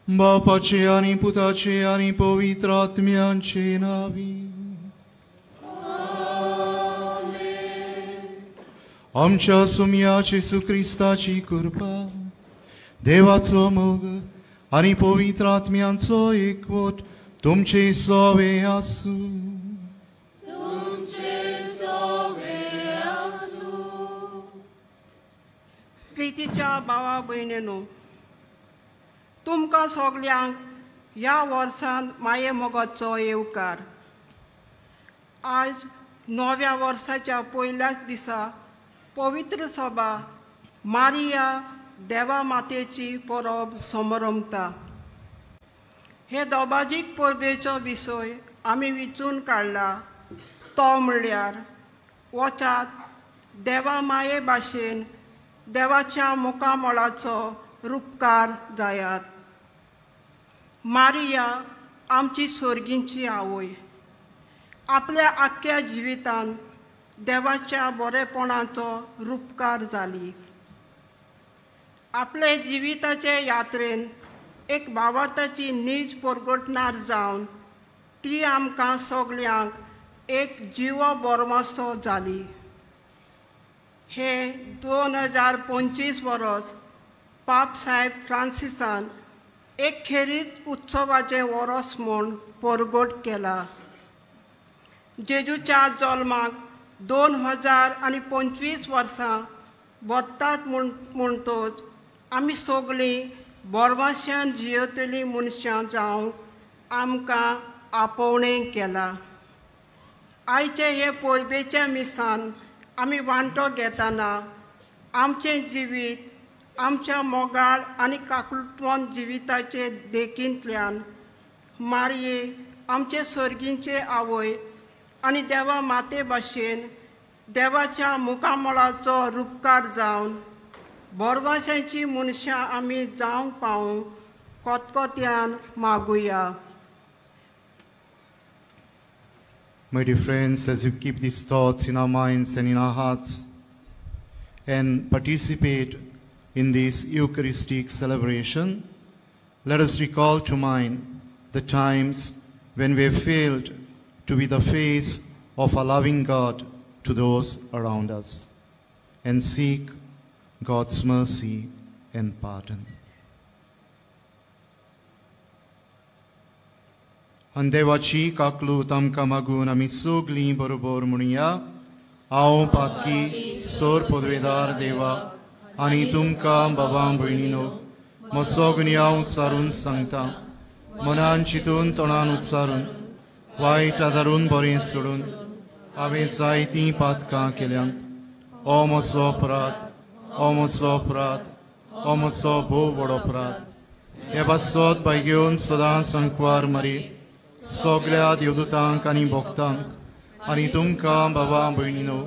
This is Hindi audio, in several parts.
बापाचे आणि पुताचे आणि पवित्र आत्म्यांचे नावी आमच्या सुम्याचे सुख्रिस्ताची कृपा देवाचो मोग आणि पवित्र आत्म्यांचो एकवट तुमचे सवे आसू. प्रितीच्या भावा भयणीनो, तुमकां सगल्यांक ह्या वर्सान माये मोगाचो येवकार. आज नव्या वर्साच्या पयल्याच दिसा पवित्र सभा मारिया देवा मातेची परब समरमता. हे दोबाजीक परबेचो विशय आमी विचून काडला तो म्हणल्यार वचात देवा माये भाशेन देवाच्या मुखामळाचो रूपकार जायात. मारिया आमची सर्गींची आवय आपल्या आख्या जिवितान देवाच्या बरेपणाचो रूपकार जाली. आपले जिविताचे यात्रेन एक भावार्थाची नीज परगटणार जावन ती आमकां सगल्यांक एक जिवो बोरमासो जाली. हे 2025 वर्स पाप साहेब फ्रांसिसान एक खेरीत उत्सवाचें वरस म्हूण परगट केला. जेजूच्या जल्माक 2025 वर्सां बत्तात म्हणटोच आमी सगळीं बोरमाश्यान जियेतलीं मनशां जावंक आमकां आपोवणें केलां. आयचे हे पोरबेचे मिसान आमी वांटो घेतना आमचें जिवीत आमच्या मोगाळ आनी काकुळटवण जिविताचे देखींतल्यान मारये आमचे सर्गींचे आवय आनी देवा माते भाशेन देवाच्या मुखामळाचो रुपकार जावन बोरवासांची मनशां आमी जावंक पावूंक कोतकोत्यान मागुया. My dear friends, as we keep these thoughts in our minds and in our hearts and participate in this Eucharistic celebration, let us recall to mind the times when we have failed to be the face of a loving God to those around us and seek God's mercy and pardon. आनी देवाची काकलूत आमकां मागून आमी सगलीं बरोबर म्हणुया. हांव पातकी सोर पदवेदार देवा आनी तुमकां बाबा भयणीनो म्हजो गुन्यांव उच्चारून सांगता. मनान चिंतून तोंडान उच्चारून वायट आदारून बरें सोडून हांवें जायतीं पातकां केल्यांत. हो म्हजो अपराध, हो म्हजो अपराध, हो म्हजो भोव व्हड अपराध. हे बासोत बाय घेवन सदांच सांकवार मारी सगळ्या देवदूतांक आनी भक्तांक आनी तुमकां बाबा भयणीनो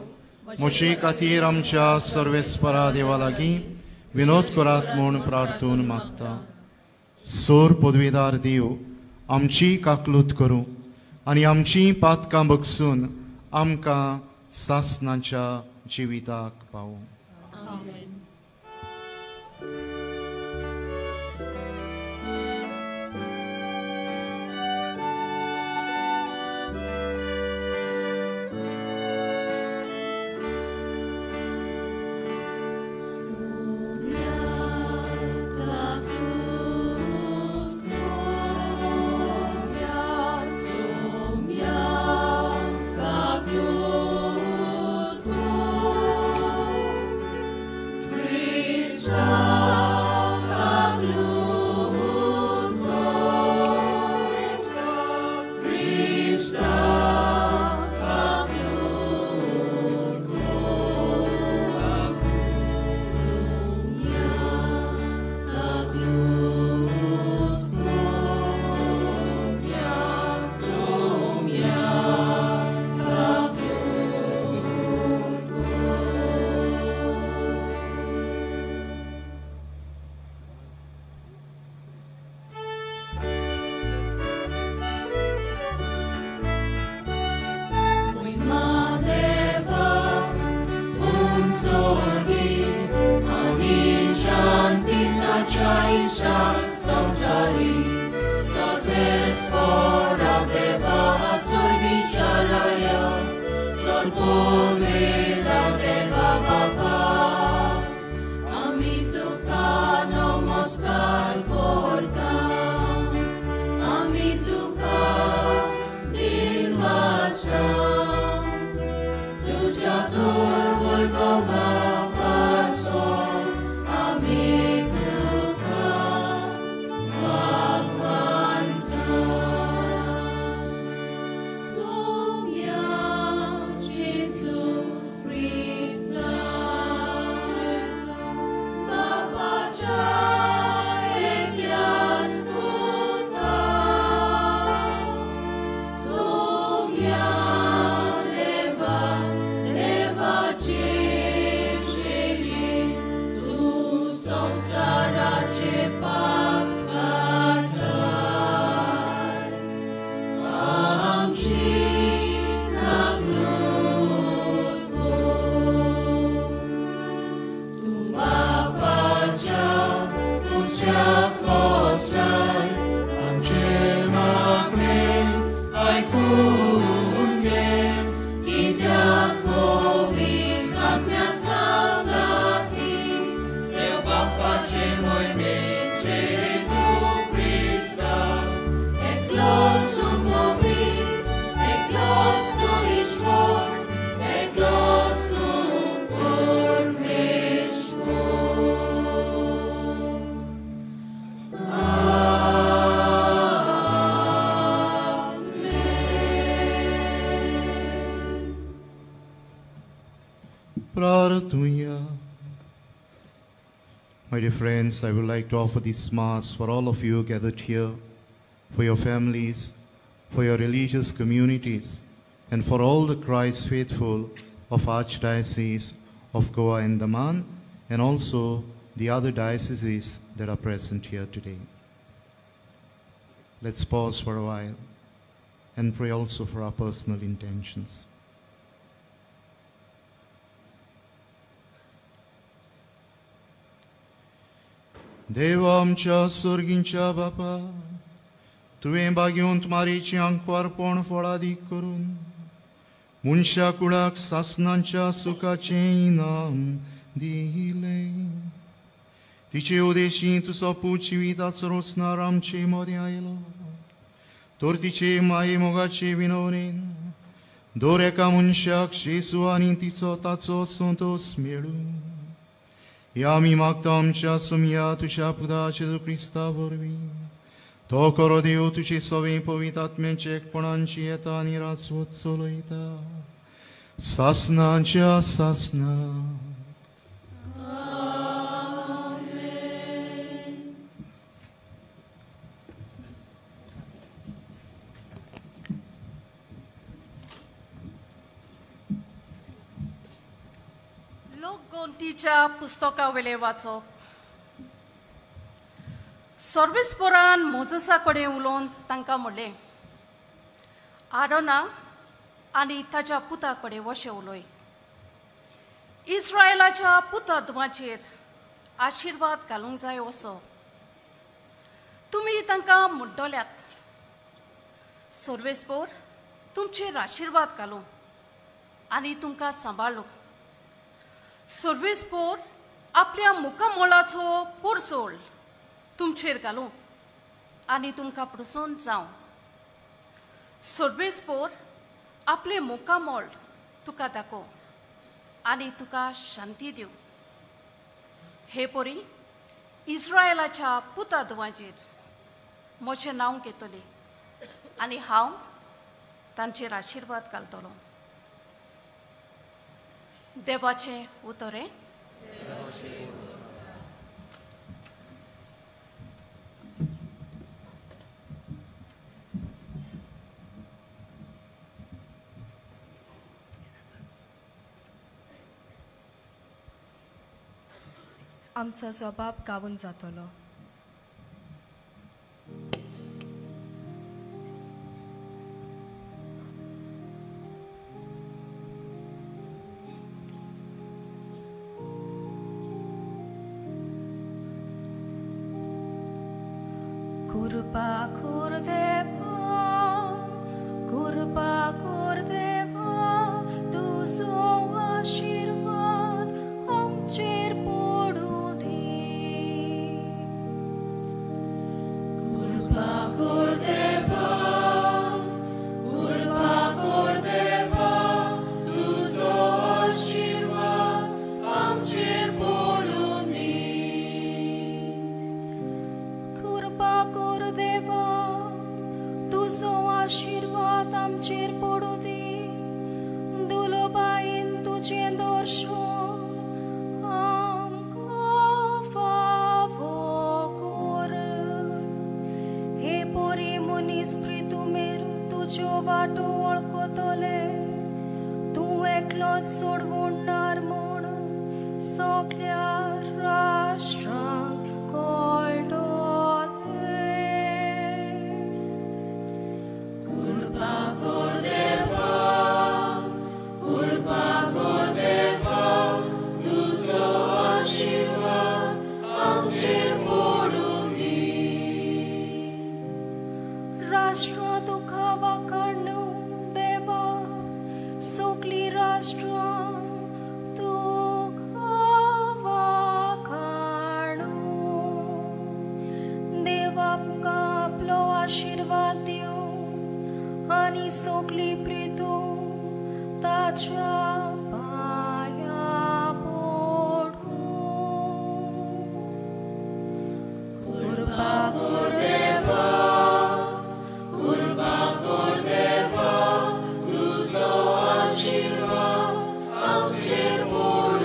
म्हजे खातीर आमच्या सर्वेस्परा देवा लागीं विनोद करात म्हूण प्रार्थून मागता. सोर पदवेदार देव आमची काकलूत करूं आनी आमची पातकां बगसून आमकां सासणाच्या जिविताक पावूं. Papa, प्रार्थूया. My dear friends, I would like to offer this Mass for all of you gathered here, for your families, for your religious communities, and for all the Christ faithful of Archdiocese of Goa and Daman, and also the other dioceses that are present here today. Let's pause for a while and pray also for our personal intentions. Dewa आमच्या स्वर्गींच्या बापा, तुवें बागेवंत मारीची आंक अर्पण फळादीक करून मनशा कुळाक सासनांच्या सुखाचें इनाम दिलें. तिचे उदेशी तुजो पुजिविताचो रोसणार आमचे मदें आयलो. तर तिचे माये मोगाचे विनवणेन दर एका मनशाक जेजू आनी तिचो ताचो संतोष मेळूं. या आमी मागता आमच्या सुमया तुज्या पुता जेजू क्रिस्ता वरवीं. तो खरो देव तुजे सवे पवित्र आत्म्याचे एकपणांची येता आनी राजवत चलयता सासनाच्या सासना. लोकगोंतीच्या पुस्तका वेले वाचप. सर्वेस्परान मोजसा कडेन उलोवन तांकां म्हणलें, आरोना आनी ताच्या पुता कडेन वशें उलय. इस्रायलाच्या पुतादुमाचेर आशिर्वाद घालूंक जाय असो तुमी तांकां म्हणटल्यात. सर्वेस्पर तुमचेर आशिर्वाद घालूं आनी तुमकां सांबाळूं. सर्वेस्पर आपल्या मुखामोलाचो पोरसोळ तुमचेर घालूं आनी तुमकां प्रसन्न जावं. सर्वेस्पर आपले मुखामोल तुका दाखोव आनी तुका शांती दिवं. हे परी इस्रायलाच्या पुतादुवांचेर म्हजें नांव घेतलें आनी हांव तांचेर आशिर्वाद घालतलों. देवाचें उतरें. आमचो जबाब गावून जातलो. कृपा कर देवा, कृपा कर देवा, तुजो आशीर्वाद आमचेर पडूं दी. कृपा कर देवा, कृपा कर देवा, तुजो आशीर्वाद आमचेर पडूं दी. कृपा कर देवा, तुजो आशीर्वाद आमचेर पडूं दी. दुलोबाईन तुजें दर्शन आमकां फावो कर. हे पोरी मनीस प्रितुमेर तुज्यो वाटो वळखतले. तूं एकलोच सोडवणार म्हूण सगळ्या राष्ट्रांक कळटलें. कृपा कर देवा, कृपा कर देवा, तुजो आशीर्वाद आमचेर पडूं दी. राष्ट्रां तुका वाखाणू देवा, सगळीं राष्ट्रां तुका वाखाणू. देवा आमकां आपलो आशीर्वाद दिवं आनी सगळीं प्रितू ताच्या पांया पडूं. कृपा कर देवा, कृपा कर देवा, तुजो आशीर्वाद आमचेर पडूं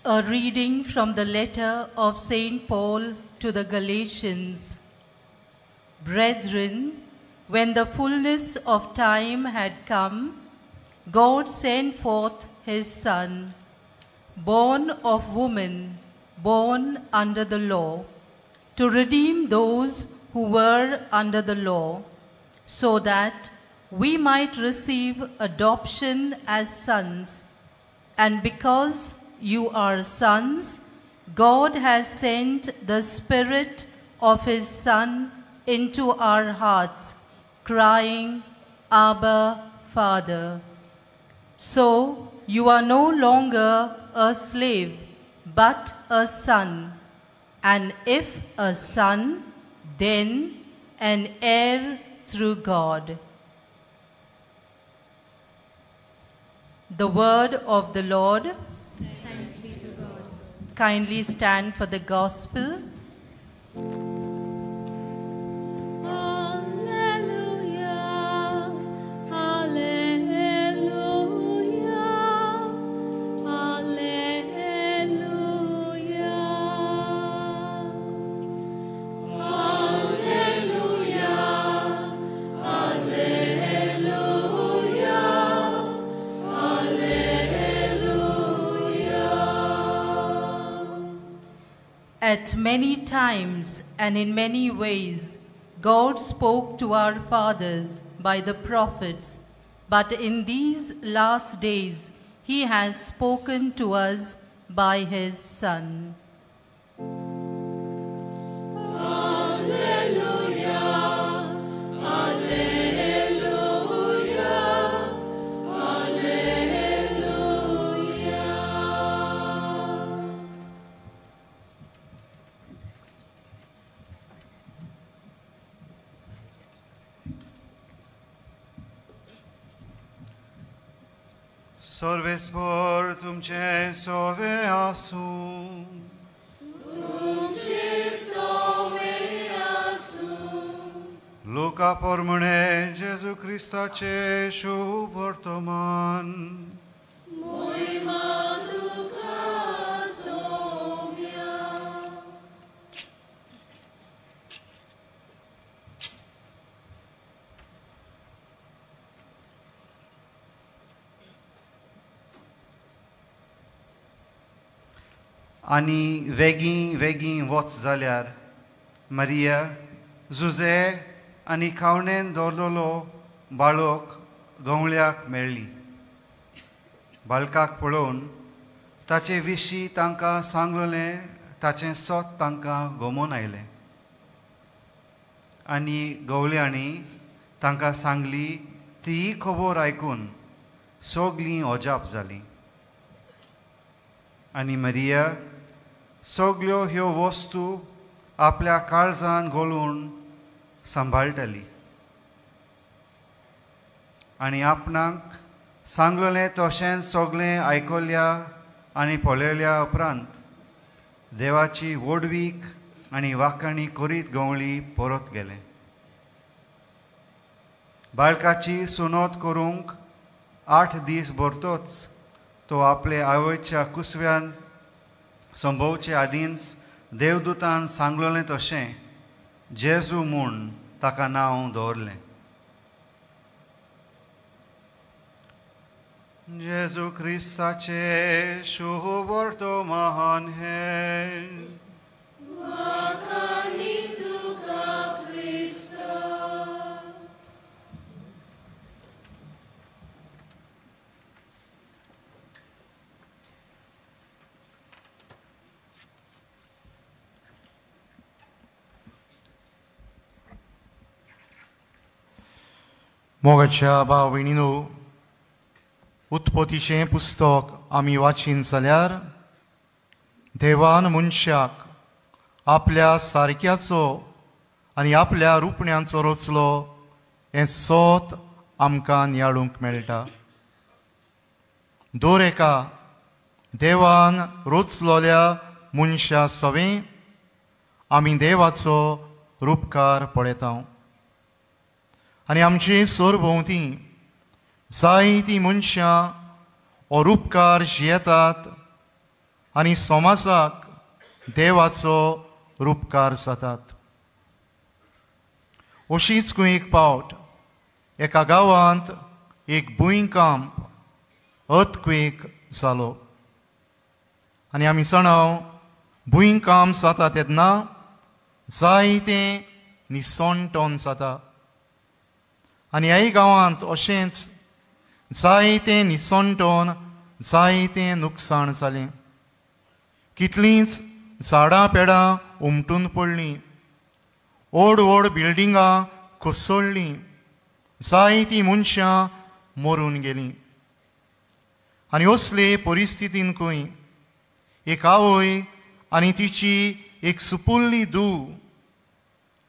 A reading from the letter of St. Paul to the Galatians. Brethren, when the fullness of time had come, God sent forth his Son, born of woman, born under the law, to redeem those who were under the law, so that we might receive adoption as sons. And because you are sons, God has sent the Spirit of his Son into our hearts, crying, Abba, Father. So you are no longer a slave, but a son. And if a son, then an heir through God. The word of the Lord. Thanks be to God. Kindly stand for the gospel. Hallelujah, hallelujah, hallelujah. At many times and in many ways, God spoke to our fathers by the prophets, but in these last days, he has spoken to us by his Son. सर्वेस्पर तुमचे सोवे आसू लोका प्रमाणे जेजू ख्रिस्ताचे शुभ वर्तमान आनी वेगीं वेगीं वच जाल्यार मारिया जुजे आनी खावणेन दवरलेलो बाळक गवळ्याक मेळ्ळी. बाळकाक पळोवन ताचे विशीं तांकां सांगलें ताचें सोत तांकां गमोन आयलें. आनी गवळ्यांनी तांकां सांगली ती खबर आयकून सगलीं अजाप जालीं. आनी मारिया सगल्यो ह्यो वस्तू आपल्या काळजान घालून सांबाळटाली. आनी आपणाक सांगलेलें तशेंच सगळें आयकल्या आनी पळयल्या उपरांत देवाची वडवीक आनी वाखाणी करीत गवळी परत गेले. बाळकाची सुनोत करूंक 8 दीस भरतोच तो आपले आवयच्या कुसव्यान संभोवचे आदींच देवदूतान सांगलेलें तशें जेजू म्हूण ताका नांव दवरलें. जेजू ख्रिस्ताचे शुभ वर्तमान हे मोगाच्या भाव भयणीनो, उत्पत्तीचें पुस्तक आमी वाचीन जाल्यार देवान मनशाक आपल्या सारक्याचो आनी आपल्या रुपण्यांचो रचलो हें सोत आमकां नियाळूंक मेळटा. दर एका देवान रचलोल्या मनशा सवें आमी देवाचो रूपकार पळयता. आनी आमचे सरभोंवती जायतीं मनशां हो रूपकार जियेतात आनी समाजाक देवाचो उपकार जातात. अशीच एक पावट एका गांवांत एक भुंयकांप अर्थक्वेक जालो. आनी आमी जाणाव भुंयकांप जाता तेन्ना जायतें निसंटोन जाता. आनी ह्याय गांवांत अशेंच जायतें निसंटोन जायतें नुकसाण जालें. कितलींच झाडां पेडां उमटून पडलीं, व्हड व्हड बिल्डिंगां कोसळ्ळीं, जायतीं मनशां मरून गेलीं. आनी असले परिस्थितींतूय एक आवय आनी तिची एक सुपुल्ली धूव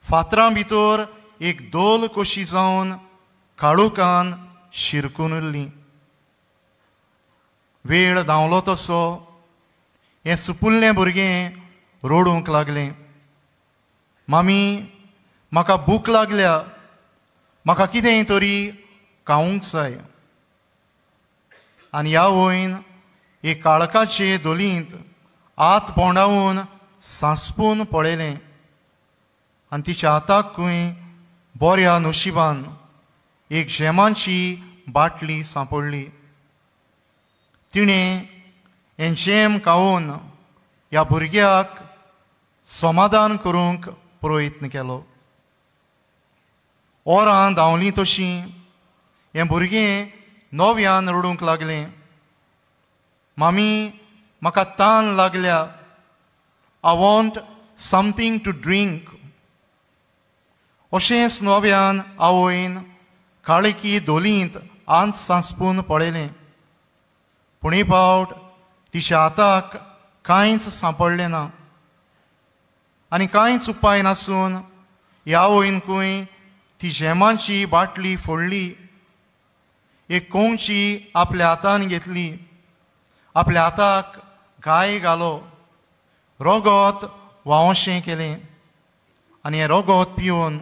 फातरां भितर एक दोल कशी जावन काळोखान शिरकून उरलीं. वेळ धांवलो तसो हें सुपुल्लें भुरगें रडूंक लागलें, मामी म्हाका भूक लागल्या, म्हाका कितेंय तरी खावंक जाय. आनी ह्या वयन एक काळखाचे दोलींत हात बोंडावून सांसपून पळयलें आनी तिच्या हाताकूय बऱ्या नशिबान एक जेमाची बाटली सांपडली. तिणें हें जेम खावून ह्या भुरग्याक समाधान करूंक प्रयत्न केलो. ओरां धांवलीं तशीं हें भुरगें नव्यान रडूंक लागलें, मामी म्हाका तान लागल्या, I want something to drink. अशेंच नव्यान आवयन काळकी दोलींत आंत सांसपून पळयलें, पूण एक फावट तिच्या हाताक कांयच सांपडलें ना. आनी कांयच उपाय नासून ह्या आवयनकूय ती जेमाची बाटली फोडली, एक कोंगची आपल्या हातान घेतली, आपल्या हाताक गाय घालो, रोगोत वावशें केलें आनी हें रोगोत पिवन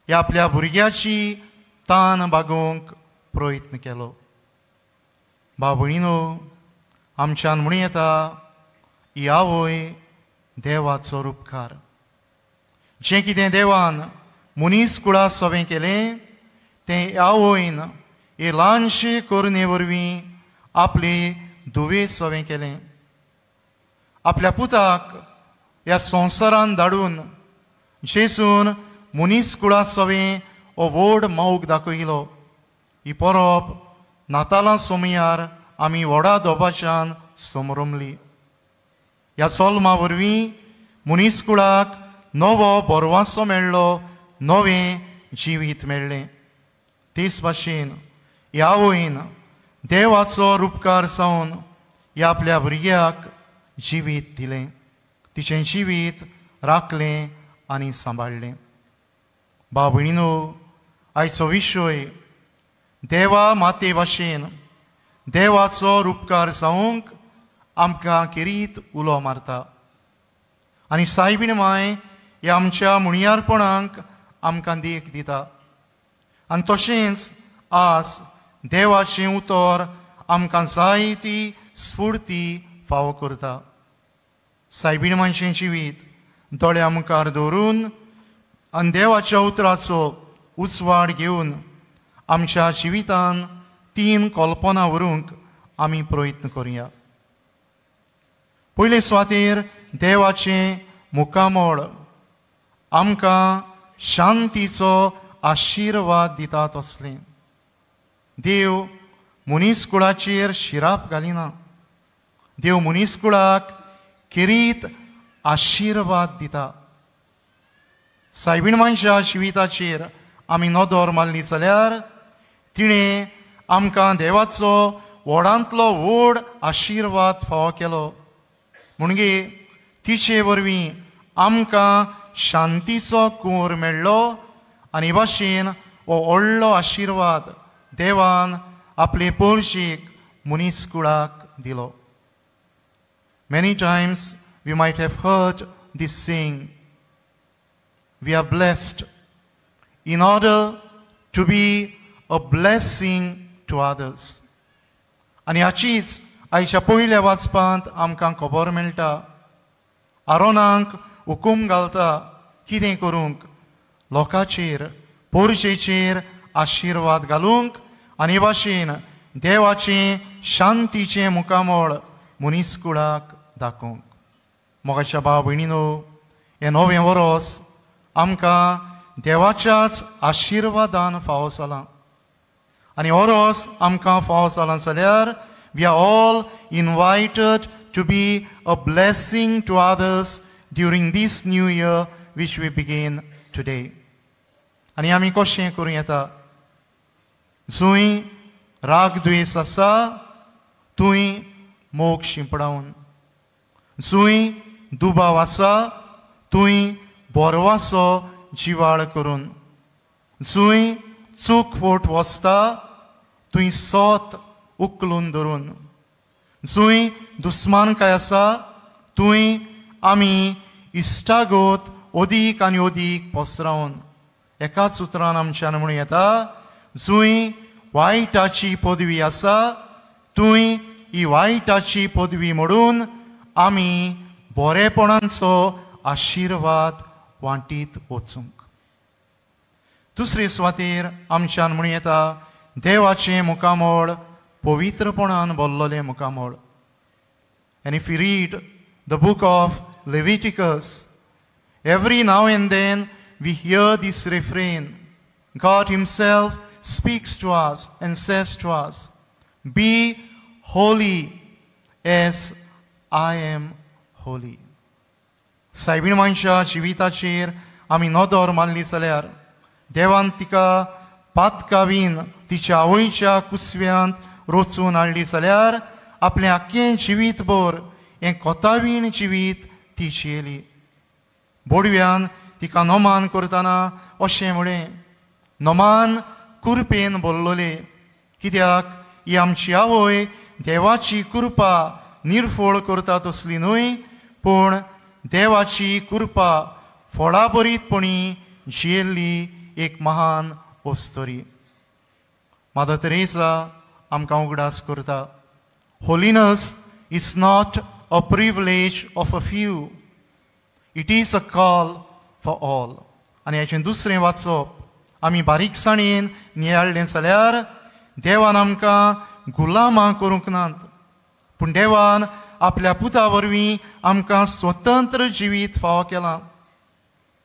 ह्या आपल्या भुरग्याची तान भागोवंक प्रयत्न केलो. भाव भयणीनो, आमच्यान म्हणूं येता ही आवय देवाचो उपकार. जें कितें देवान मनीस कुळा सवें केलें तें आवयन हे ल्हानशे करुणे वरवीं आपले धुवे सवें केलें. आपल्या पुताक ह्या संवसारान धाडून जेजून मनीस कुळा सवें हो व्हड मोग दाखयलो. ही परब नातालां समयार आमी व्हडा दोबाच्यान समरमली. ह्या सोल्मा वरवीं मनीस कुळाक नवो बोरवासो मेळ्ळो, नवें जिवीत मेळ्ळें. तेच भाशेन ह्या आवयन देवाचो उपकार जावन ह्या आपल्या भुरग्याक जिवीत दिलें, तिचें जिवीत राखलें आनी सांबाळलें. भाव भयणीनो, आयचो विशय देवा माते भाशेन देवाचो उपकार जावंक आमकां किरीत उलो मारता. आनी सायबीण माय ह्या आमच्या मुणयारपणांक आमकां देख दिता. आनी तशेंच आज देवाचें उतर आमकां जायती स्फूर्ती फावो करता. सायबीण मायचें जिवीत दोळ्या मुखार दवरून आनी देवाच्या उतराचो उजवाड घेवन आमच्या जिवितान 3 कल्पना व्हरूंक आमी प्रयत्न करुया. पयले सुवातेर देवाचें मुखामळ आमकां शांतीचो आशिर्वाद दिता तसलें. देव मनीस कुळाचेर शिराप घालिना, देव मनीस कुळाक किरीत आशिर्वाद दिता. सायबीण मायच्या जिविताचेर आमी नदर मारली जाल्यार तिणें आमकां देवाचो व्हडांतलो व्हड आशिर्वाद फावो केलो. म्हणजे तिचे वरवीं आमकां शांतीचो कूर मेळ्ळो आनी भाशेन हो व्हडलो आशिर्वाद देवान आपले पोरशेक मनीस कुळाक दिलो. Many times we might have heard this saying, we are blessed in order to be a blessing to others. आणि हाचीच आयच्या पयल्या वाचपांत आमकां खबर मेळटा आरोनाक हुकूम घालता कितें करूंक लोकांचेर पोरशेचेर आशिर्वाद घालूंक आनी भाशेन देवाचें शांतीचें मुखामळ मनीसकुळाक दाखोवंक. मोगाच्या भाव भयणीनो, हें नवें वरोस आमकां देवाच्याच आशिर्वादान फावो जालां आनी वरोस आमकां फावो जालां जाल्यार we are all invited to be a blessing to others during this new year which we begin today. आनी आमी कशें करूं येता? जूंय राग द्वेस आसा थूंय मोग शिंपडावन, जूंय दुबाव आसा थूंय बोरवासो जिवाळ करून, जूंय चूक फोट वसता थूंय सोत उखलून धरून, जूंय दुस्मानकाय आसा थूंय आमी इश्टागोत ओदीक आनी ओदीक पसरावन एकाच उतरान आमच्यान म्हणूं येता जूंय वायटाची पदवी आसा थूंय ही वायटाची पदवी मोडून आमी बरेपणांचो आशिर्वाद वांटीत वचूंक. दुसरे सुवातेर आमच्यान म्हणूं येता देवाचें मुखामळ पवित्रपणान भरलेलें मुखामळ. And if we read the book of Leviticus, every now and then we hear this refrain. God himself speaks to us and says to us, be holy as I am holy. सायबीण मनशा जिविताचेर आमी नदर मारली जाल्यार देवान तिका पातकावीन तिच्या आवयच्या कुसव्यांत रोचून हाडली जाल्यार आपलें आख्खें जिवीतभर हें कोतावीण जिवीत ती जियेली. बोडव्यान तिका नोमान करतना अशें म्हळें, नोमान कुरपेन भरलोले, कित्याक ही आमची आवय देवाची कृपा निर्फळ करता तसली न्हय, पूण देवाची कृपा फळाबरीतपणी जियेल्ली एक महान वस्तरी. मदर तेरेसा आमकां उगडास करता, holiness is not a privilege of a few, it is a call for all. आनी हाचें दुसरें वाचप आमी बारीकसाणेन नियाळ्ळें जाल्यार देवान आमकां गुलामां करूंक नात, पूण देवान आपल्या पुता वरवीं आमकां स्वतंत्र जिवीत फावो केलां.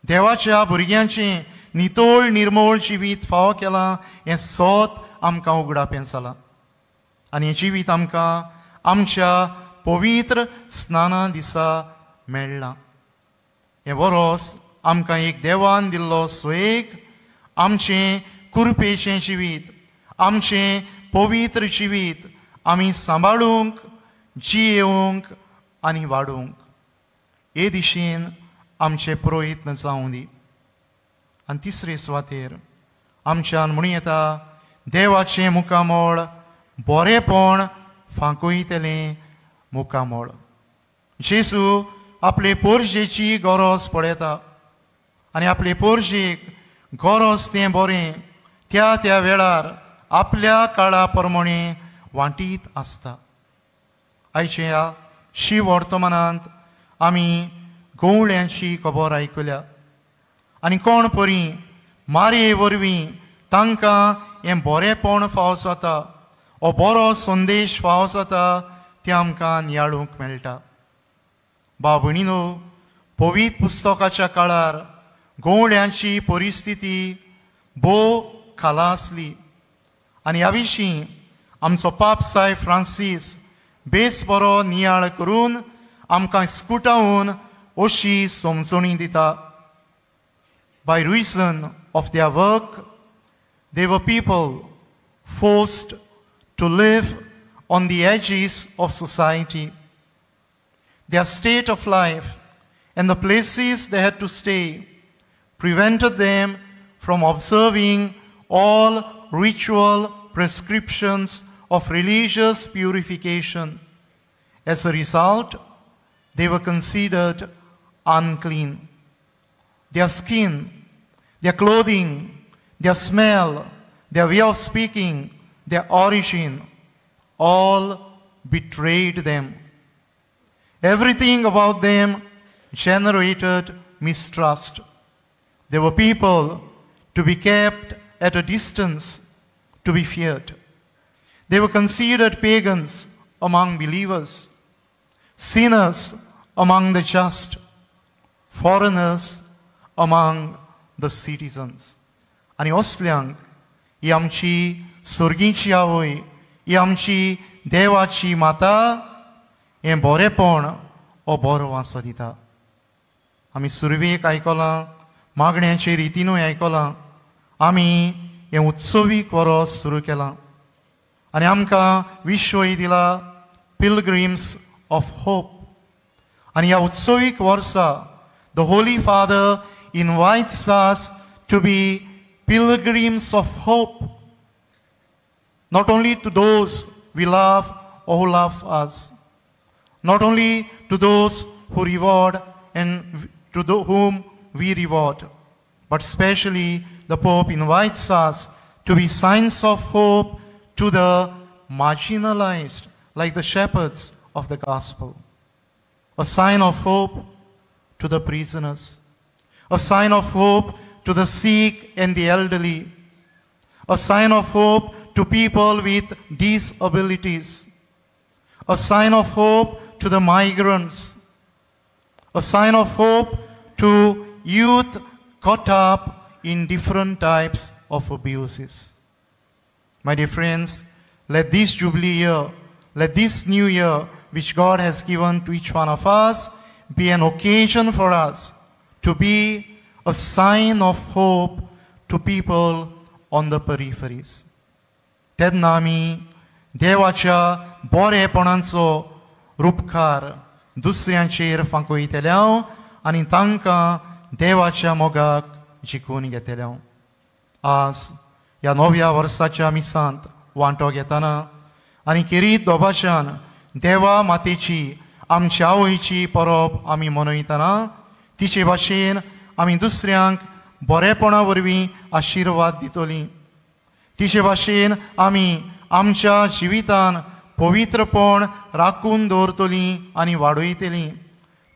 देवाच्या भुरग्यांचें नितोळ निर्मळ जिवीत फावो केलां हें सोत आमकां उगडापें जालां. आनी हें जिवीत आमकां आमच्या पवित्र स्नाना दिसा मेळ्ळां. हें वरोस आमकां एक देवान दिल्लो सयेग, आमचें कुरपेचें जिवीत, आमचें पवित्र जिवीत आमी सांबाळूंक, जियेवंक आनी वाडोवंक. हे दिशेन आमचे प्रयत्न जावं दी. आनी तिसरे सुवातेर आमच्यान म्हणूं येता देवाचें मुखामळ बरेपण फांकयतलें मुखामळ. जेजू आपले पोरजेची गरज पळयता आनी आपले पोरजेक गरज तें बरें त्या त्या वेळार आपल्या काळा प्रमाणे वांटीत आसता. आयच्या ह्या शिव वर्तमानांत आमी गवळ्यांची खबर आयकल्या आनी कोण परी मारये वरवीं तांकां हें बरेपण फावो जाता, हो बरो संदेश फावो जाता तें आमकां नियाळूंक मेळटा. भाव भयणीनो, पवित्र पुस्तकाच्या काळार गवळ्यांची परिस्थिती भोव खाला आसली आनी ह्या विशीं आमचो पाप साय फ्रांसीस बेस बरो नियाळ करून आमकां इस्कुटावून अशी समजणी दिता. By reason of their work, they were people forced to live on the edges of society. Their state of life and the places they had to stay prevented them from observing all ritual prescriptions of religious purification. As a result, they were considered unclean. Their skin, their clothing, their smell, their way of speaking, their origin, all betrayed them. Everything about them generated mistrust. They were people to be kept at a distance, to be feared. They were considered pagans among believers, sinners among the just, foreigners among the citizens. आणि असल्यांक ही आमची सर्गीची आवय, ही आमची देवाची माता हें बरेपण हो बरो वासो दिता. आमी सुरवेक आयकलां, मागण्याचे रितीनूय आयकलां, आमी हें उत्सवीक वरोस सुरू केलां आनी आमकां विश्वय दिला पिलग्रिम्स ऑफ होप. आनी ह्या उत्सवीक वर्सा the Holy Father invites us to be pilgrims of hope, not only to those we love or who loves us, not only to those who reward and to whom we reward, but especially the Pope invites us to be signs of hope to the marginalized, like the shepherds of the gospel. A sign of hope to the prisoners, a sign of hope to the sick and the elderly, a sign of hope to people with disabilities, a sign of hope to the migrants, a sign of hope to youth caught up in different types of abuses. My dear friends, let this Jubilee year, let this new year which God has given to each one of us be an occasion for us to be a sign of hope to people on the peripheries. तेन्ना आमी देवाच्या बरेपणाचो रूपकार दुसऱ्यांचेर फांकयतल्या आनी तांकां देवाच्या मोगाक जिखून घेतल्या. आज ह्या नव्या वर्साच्या मिसांत वांटो घेतना आनी खेरीत दोबाच्यान देवा मातेची आमच्या आवयची परब आमी मनयतना तिचे भाशेन आमी दुसऱ्यांक बरेपणा वरवीं आशिर्वाद दितलीं. तिचे भाशेन आमी आमच्या जिवितान पवित्रपण राखून दवरतलीं आनी वाडयतलीं.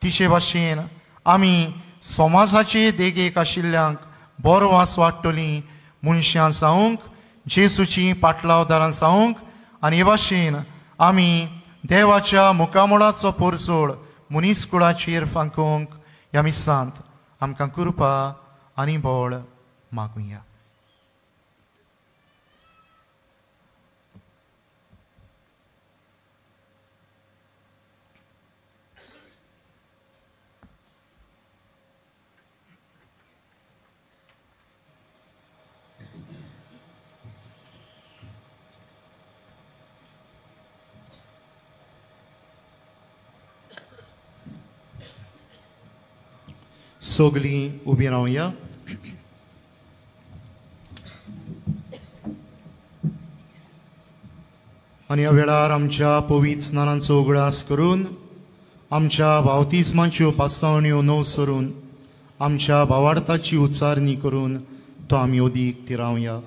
तिचे भाशेन आमी समाजाचे देगेक आशिल्ल्यांक बरो वास वाडटलीं, मनशां जावंक, जेसूची पाटलावदारां जावंक, आनी हे भाशेन आमी देवाच्या मुखामळाचो पोरसोड मनीसकुळाचेर फांकोवंक ह्या मिसांत आमकां कृपा आनी बळ मागुया. सगलीं उबीं रावया. आनी ह्या वेळार आमच्या पवित्र स्नानांचो उगडास करून आमच्या बावतिस्माच्यो पासावण्यो नव सरून आमच्या भावार्थाची उच्चारणी करून तो आमी ओदीक तिरावया.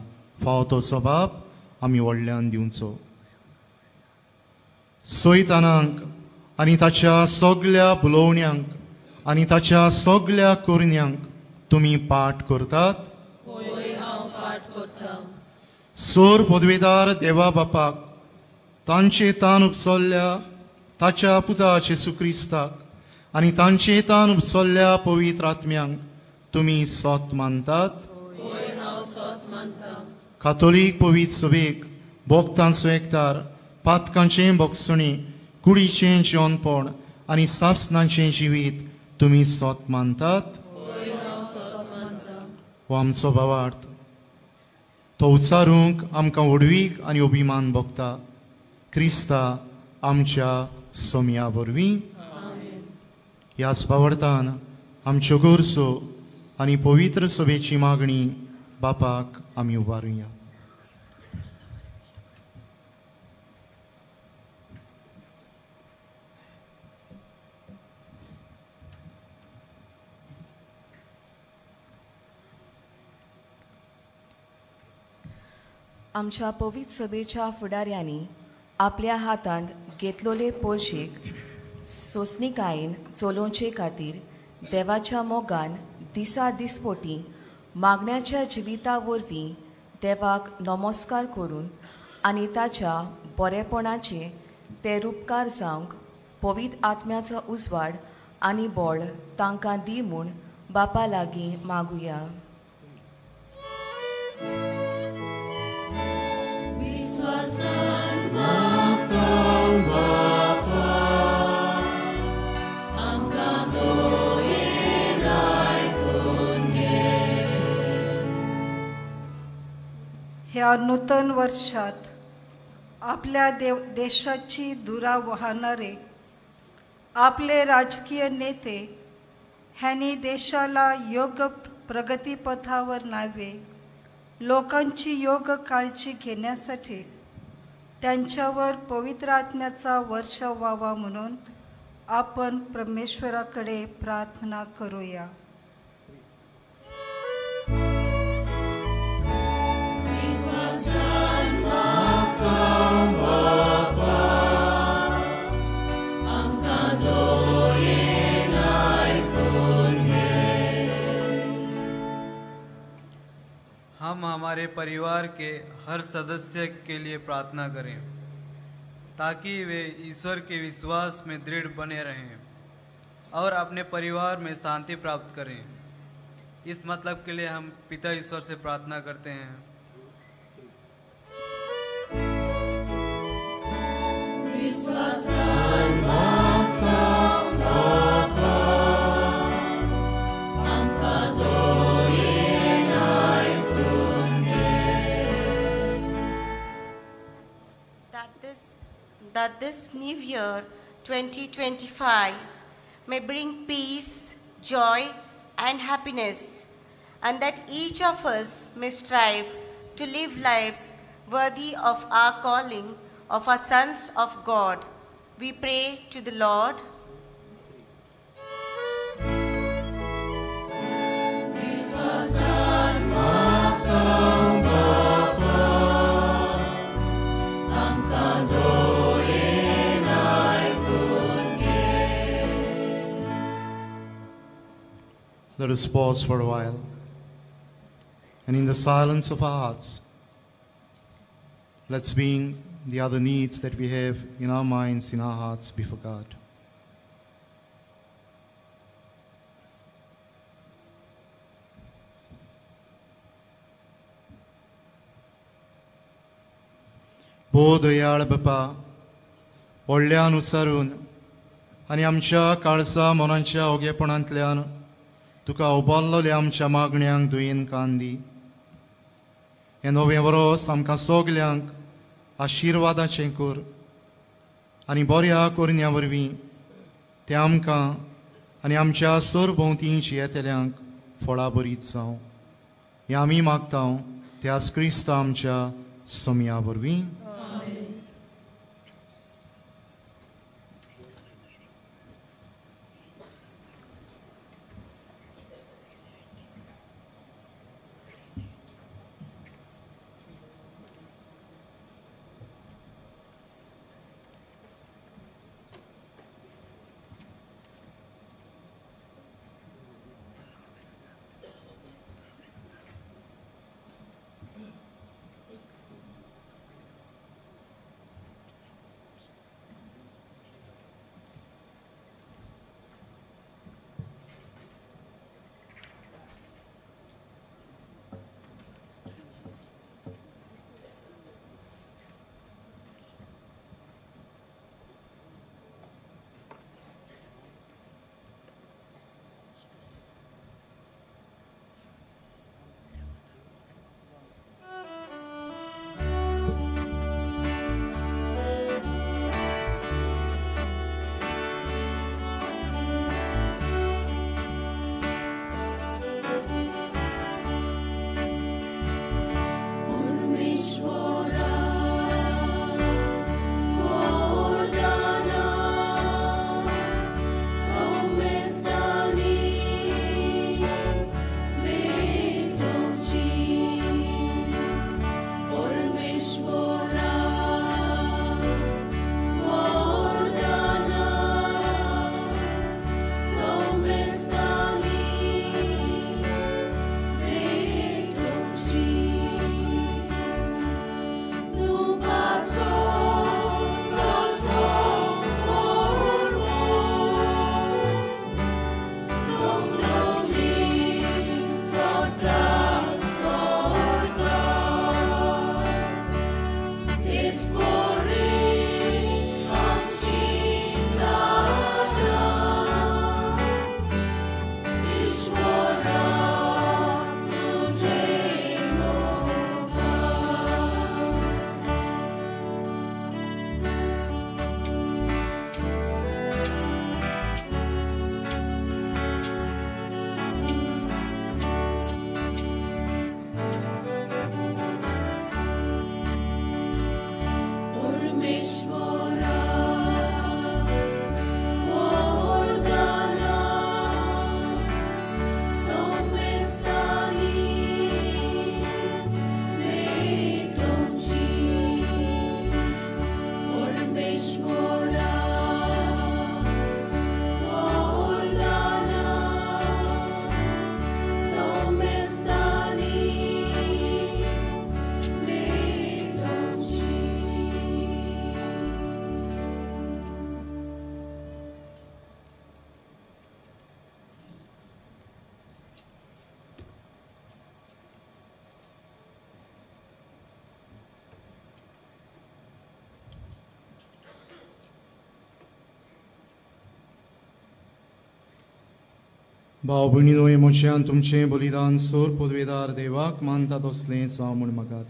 फावो तो सबाब आमी व्हडल्यान दिवचो. सैतानांक आनी ताच्या सगळ्या बुलोवण्यांक आनी ताच्या सगळ्या कोरण्यांक तुमी पाठ करतात. सोर पदवेदार देवा बापाक तांचे तान उपसल्ल्या ताच्या पुता जेसू क्रिस्ताक आनी तांचे तान उपसल्ल्या पवित्र आत्म्यांक तुमी सोत मानतात. कातोलीक पवित्र सभेक भोगतांचो एकतार, पातकांचें भोगसणी, कुडीचें जेवणपण आनी सासणांचें जिवीत तुमी सोत मानतात. हो आमचो भावार्थ तो उच्चारूंक आमकां व्हडवीक आनी अभिमान भोगता. क्रिस्ता आमच्या सोम्या वरवीं. ह्याच भावार्थान आमच्यो गोरसो आनी पवित्र सभेची मागणी बापाक आमी उबारुया. आमच्या पवित्र सभेच्या फुडाऱ्यांनी आपल्या हातांत घेतलोले पोरशेक सोसणीकायेन चलोवचे खातीर देवाच्या मोगान दिसा दिसपोटी मागण्याच्या जिविता वरवीं देवाक नमस्कार करून आनी ताच्या बरेपणाचे ते रूपकार जावंक पवित्र आत्म्याचो उजवाड आनी बळ तांकां दी म्हूण बापा लागीं मागुया. ह्या नूतन वर्षात आपल्या देशाची धुरा वाहणारे आपले राजकीय नेते ह्यांनी देशाला योग्य प्रगतीपथावर न्यावे, लोकांची योग्य काळजी घेण्यासाठी त्यांच्यावर पवित्र आत्म्याचा वर्षाव व्हावा म्हणून आपण परमेश्वराकडे प्रार्थना करूया. हम हमारे परिवार के हर सदस्य के लिए प्रार्थना करें ताकि वे ईश्वर के विश्वास में दृढ़ बने रहें और अपने परिवार में शांति प्राप्त करें. इस मतलब के लिए हम पिता ईश्वर से प्रार्थना करते हैं. That this new year 2025 may bring peace, joy and happiness, and that each of us may strive to live lives worthy of our calling of our sons of God. We pray to the Lord. Let us pause for a while, and in the silence of our hearts, let's bring the other needs that we have in our minds, in our hearts before God. भो दयाळ बापा, व्हडल्यान उचारून आनी आमच्या काळसा मनाच्या ओगेपणांतल्यान तुका उबारलोल्या आमच्या मागण्यांक दुयेन कान दी. हें नवें वर्स आमकां सगल्यांक आशिर्वादाचें कर आनी बऱ्या करण्या वरवीं तें आमकां आनी आमच्या सरभोंवतींच येतेल्यांक फळां बरीच जावं. हें आमी मागतां त्याच क्रिस्त आमच्या सोम्या वरवीं. भाव भयणीनो हे मोच्यान तुमचें बलिदान सोर पदवेदार देवाक मानता तसलें जावं म्हूण मागात.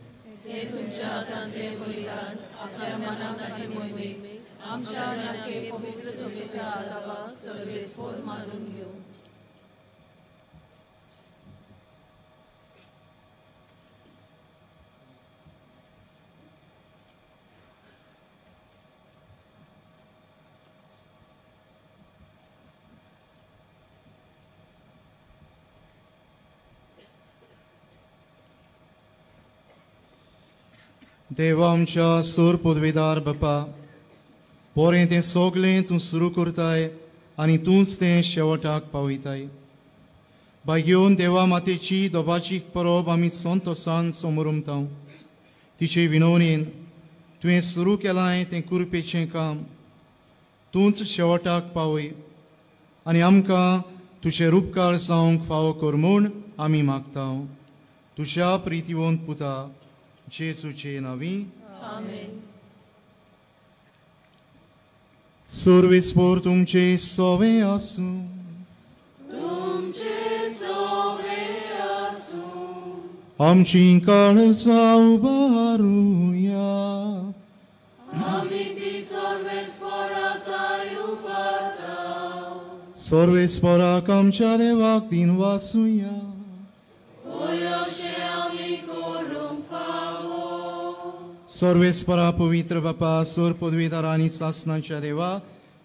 देवा आमच्या सोर पदवेदार बापा, बरें तें सगलें तूं सुरू करताय आनी तूंच तें शेवटाक पावयताय. बागेवन देवा मातेची दोबाची परब आमी संतोसान समोर उमतांव. तिचे विनवणेन तुवें सुरू केलांय तें कुरपेचें काम तूंच शेवटाक पावय आनी आमकां तुजे उपकार जावंक फावो कर म्हूण आमी मागतांव. तुज्या प्रितीवंत पुता जेसूचे नांवी. सर्वेस्पोर तुमचे सोवे आसूं. आमची काळजां उबारुया. सर्वेस्पोराक आमच्या देवाक दिन वासुया. सर्वेस्परा पवित्र बापा, सोर पदवेदार आनी सासणाच्या देवा,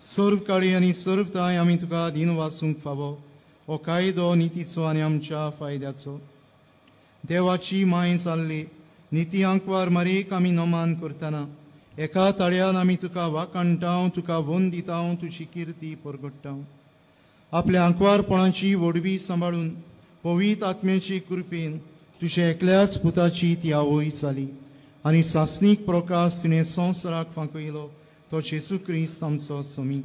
सर्व काळी आनी सर्वताय आमी तुका दिन वासूंक फावो. हो कायदो नितीचो आनी आमच्या फायद्याचो. देवाची माय जाल्ली निती आंकवार मारेक आमी नमान करतना एका ताळ्यान आमी तुका वाकाणटाव, तुका वंदिताव, तुजी किर्ती परगट्टाव. आपल्या आंकवारपणाची वडवी सांबाळून पवित्र आत्म्याची कृपेन तुजे एकल्याच पुताची ती आवय जाली आनी सासणीक प्रकाश तिणें संवसाराक फांकयलो तो जेसू क्रिस्त आमचो समी.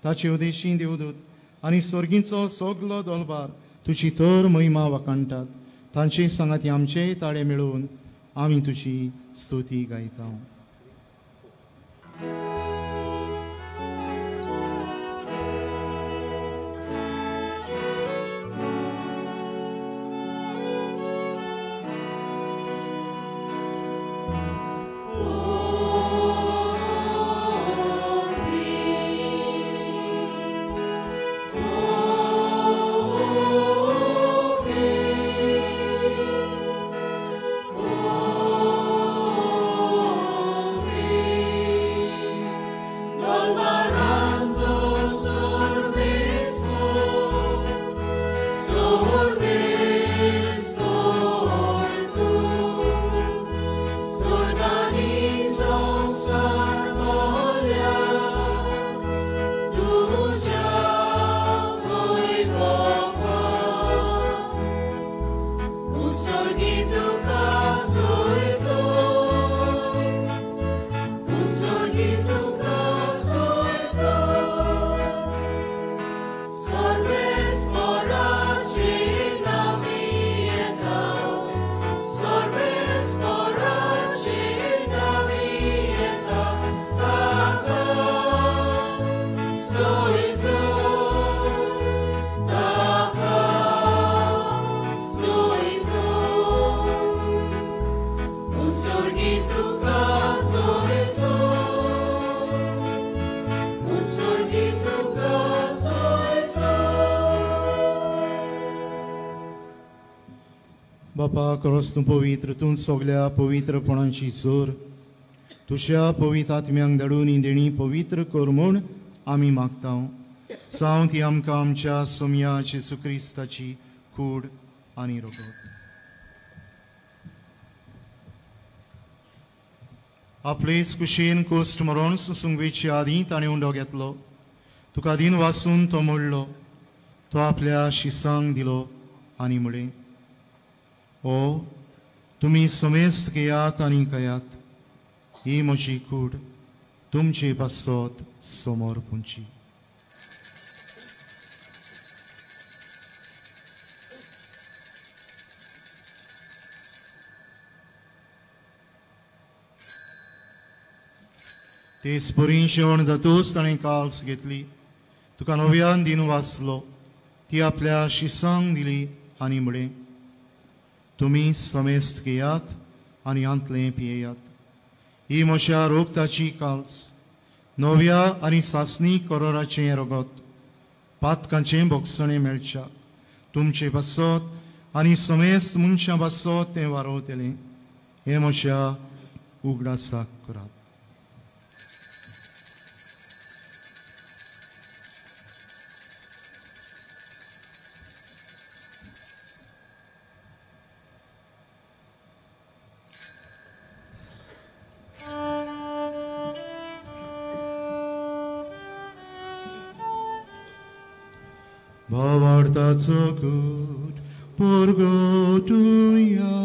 ताचे उदेशी देवदूत आनी सर्गीचो सगलो दोलबार तुजी तर महिमा वाकाणटात. तांचे सांगाती आमचे ताळे मेळोवन आमी तुजी स्तुती गायता. बापा, खरोच तूं पवित्र, तूं सगल्या पवित्रपणाची जोर तुज्या पवित्र आत्म्यांक धाडून ही देणी पवित्र कर म्हूण आमी मागतांव. जावं ती आमकां आमच्या सोम्या जेसू क्रिस्ताची कूड आनी रोगोत. आपलेच कुशीन कोस्ट मरोन सुसुंगवेचे आदीं ताणें उंडो घेतलो. तुका दिन वासून तो मोडलो. तो आपल्या शिसांक दिलो आनी म्हळें, ओ तुमी समेस्त घेयात आनी खायात. ही म्हजी कूड तुमचे पासत समोर पुंची. तेच बरी जेवण जातूच ताणें काल्स घेतली. तुका नव्यान दिन वाचलो. ती आपल्या शिसांक दिली आनी म्हळें, तुमी समेस्त घेयात आनी आंतलें पियेयात. ही म्हज्या रोगताची काल्स, नव्या आनी सासणी करोराचें रगत, पातकांचें भोगसणें मेळच्या तुमचे बसत आनी समेस्त मनशां बसत तें वारोवतलें. हें म्हज्या उगडासाक करात. भावार्थाचो कूट परगटुया.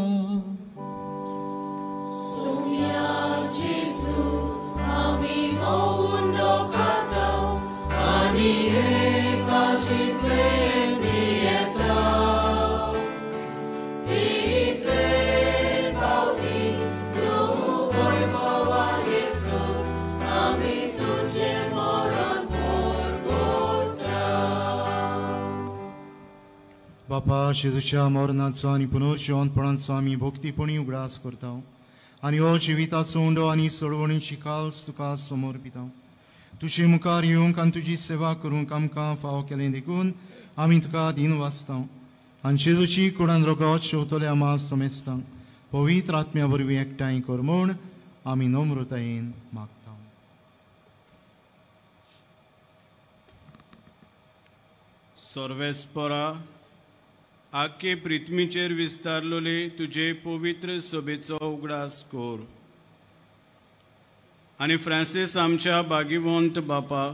बापा जेजूच्या मरणाचो आनी पुनर्जीवनपणाचो आमी भोक्तीपणी उगडास करता आनी हो जिविताचो उंडो आनी सोडवणीची काल्स तुका समर्पिता. तुजे मुखार येवंक आनी तुजी सेवा करूंक आमकां फाव केलें देखून आमी तुका दिन वाचता आनी जेजूची कुडान रगत शेवतले आमा समेस्तांक पवित्र आत्म्या वरवीं एकठांय कर म्हूण आमी नम्रतायेन मागता. सर्वेस्परा आख्खे पृथ्वीचेर विस्तारलोले तुजे पवित्र सभेचो उगडास कोर आनी फ्रांसीस आमच्या भागिवंत बापा,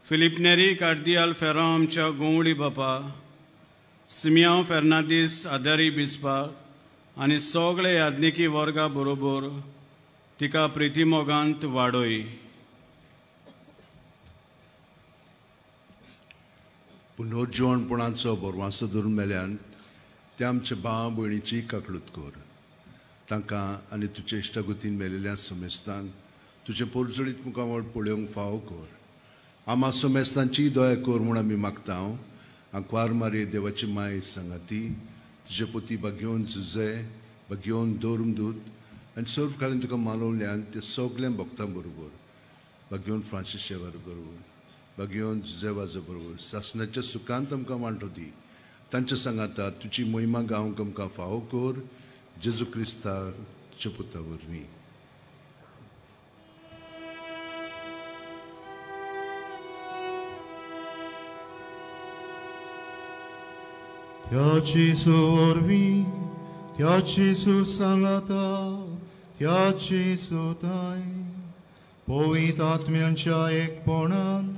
फिलिप नेरी कार्दियाल फेरा आमच्या गोवळी बापा, सिमियांव फेर्नांदीस आदारी बिस्पा आनी सगळे याज्ञिकी वर्गा बरोबर तिका प्रितीमोगांत वाडोय. पुनर्जीवनपणाचो बोरवांसो धरून मेल्यान ते आमच्या भाव भयणीची काकळूत कर. तांकां आनी तुजे इश्टागुतीन मेलेल्या समेस्तांक तुजे पोरजोळीत मुखावळ पळोवंक फाव कर. आमा समेस्तांची दया कर म्हूण आमी मागता. आंकवार मारे देवाची माय सांगाती, तुजे पोती भाग्योन झुजे, भाग्योन दोरमदूत आनी सर्व काळीन तुका मानवल्यान ते सगळे भक्तां बरोबर, भाग्योन फ्रांसीस शेवार बरोबर, भाग्योन जुजेवाजा बरोबर सासणाच्या सुखांत आमकां वांटो दी. तांच्या सांगाता तुजी महिमा गावंक आमकां फावो कर. जेजू क्रिस्ता तुज्या पुता वरवीं. त्याची वरवीं त्याची सांगाता त्याची सोताय पवित्र आत्म्यांच्या एकपणान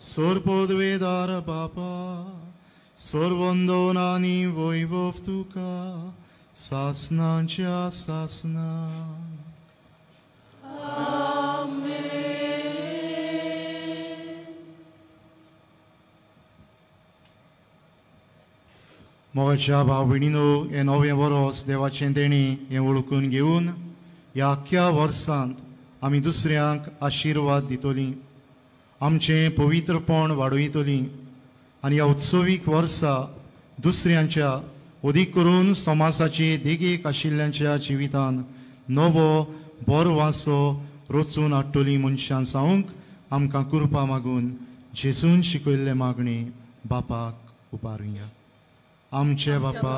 सोरपोदवेदार बापा सोरवंदोनानी वैभव तुका सासनांच्या सासना. मोगाच्या भाव भयणीनो, हे नवे वरोस देवाचें देणी हें वळखून घेवन ह्या आख्या वर्सांत आमी दुसऱ्यांक आशिर्वाद दितलीं, आमचें पवित्रपण वाडयतलीं आनी ह्या उत्सवीक वर्सा दुसऱ्यांच्या अदीक करून समाजाची देगेक आशिल्ल्यांच्या जिवितान नवो बरो वांसो रचून हाडटलीं मनशां जावंक आमकां कृपा मागून जेजून शिकयल्ले मागणे बापाक उबारुया. आमचे बापा,